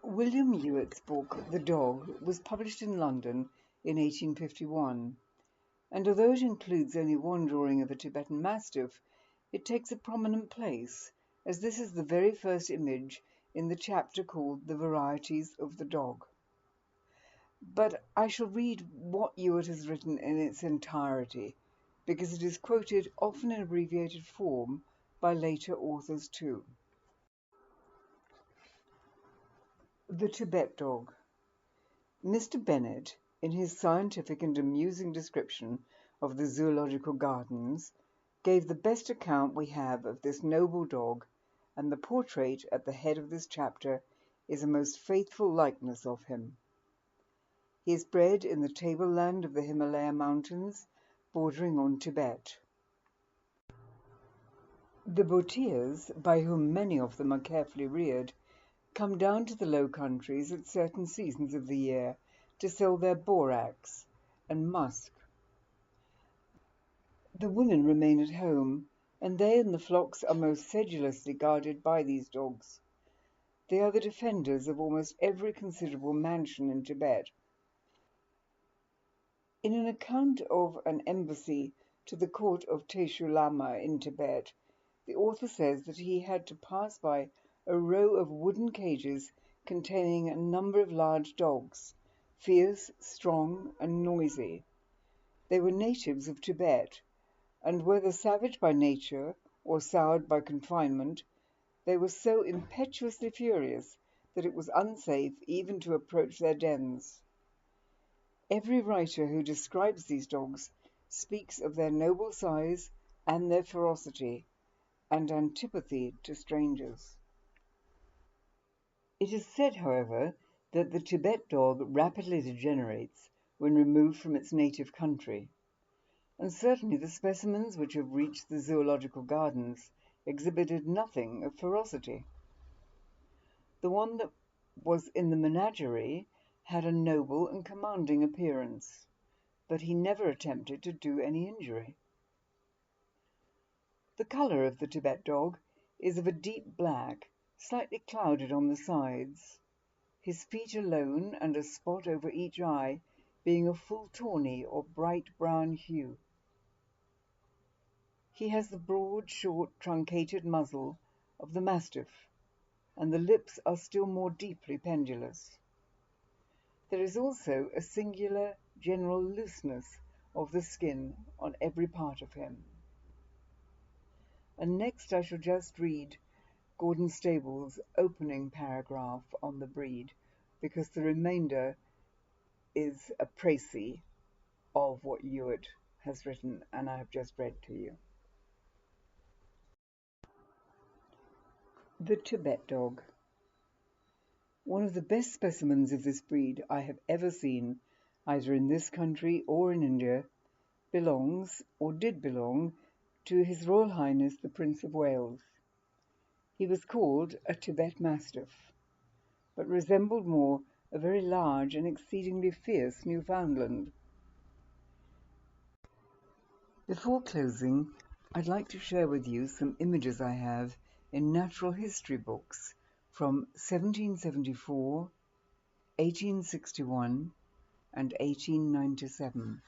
William Ewitt's book, The Dog, was published in London in 1851, and although it includes only one drawing of a Tibetan Mastiff, it takes a prominent place, as this is the very first image in the chapter called The Varieties of the Dog. But I shall read what Ewitt has written in its entirety, because it is quoted often in abbreviated form by later authors too. The Tibet Dog. Mr. Bennett, in his scientific and amusing description of the zoological gardens, gave the best account we have of this noble dog, and the portrait at the head of this chapter is a most faithful likeness of him. He is bred in the tableland of the Himalayan mountains, bordering on Tibet. The Bhutias, by whom many of them are carefully reared, come down to the Low Countries at certain seasons of the year to sell their borax and musk. The women remain at home, and they and the flocks are most sedulously guarded by these dogs. They are the defenders of almost every considerable mansion in Tibet. In an account of an embassy to the court of Teshu Lama in Tibet, the author says that he had to pass by a row of wooden cages containing a number of large dogs, fierce, strong, and noisy. They were natives of Tibet, and whether savage by nature or soured by confinement, they were so impetuously furious that it was unsafe even to approach their dens. Every writer who describes these dogs speaks of their noble size and their ferocity and antipathy to strangers. It is said, however, that the Tibet dog rapidly degenerates when removed from its native country, and certainly the specimens which have reached the zoological gardens exhibited nothing of ferocity. The one that was in the menagerie had a noble and commanding appearance, but he never attempted to do any injury. The colour of the Tibet dog is of a deep black, slightly clouded on the sides, his feet alone and a spot over each eye being of full tawny or bright brown hue. He has the broad, short, truncated muzzle of the Mastiff, and the lips are still more deeply pendulous. There is also a singular general looseness of the skin on every part of him. And next I shall just read Gordon Stable's opening paragraph on the breed, because the remainder is a précis of what Ewitt has written and I have just read to you. The Tibet Dog. One of the best specimens of this breed I have ever seen, either in this country or in India, belongs, or did belong, to His Royal Highness the Prince of Wales. He was called a Tibetan Mastiff, but resembled more a very large and exceedingly fierce Newfoundland. Before closing, I'd like to share with you some images I have in natural history books from 1774, 1861, and 1897.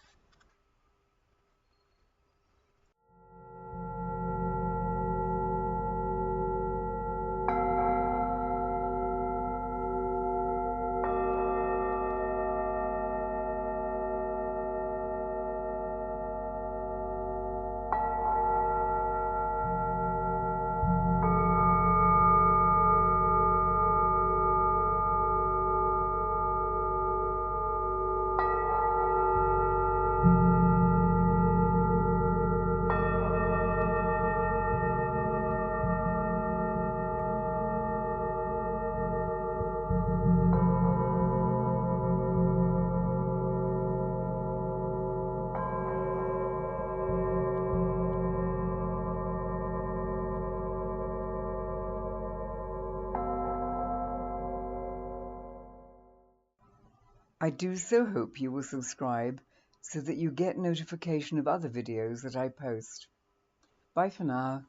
I do so hope you will subscribe so that you get notification of other videos that I post. Bye for now.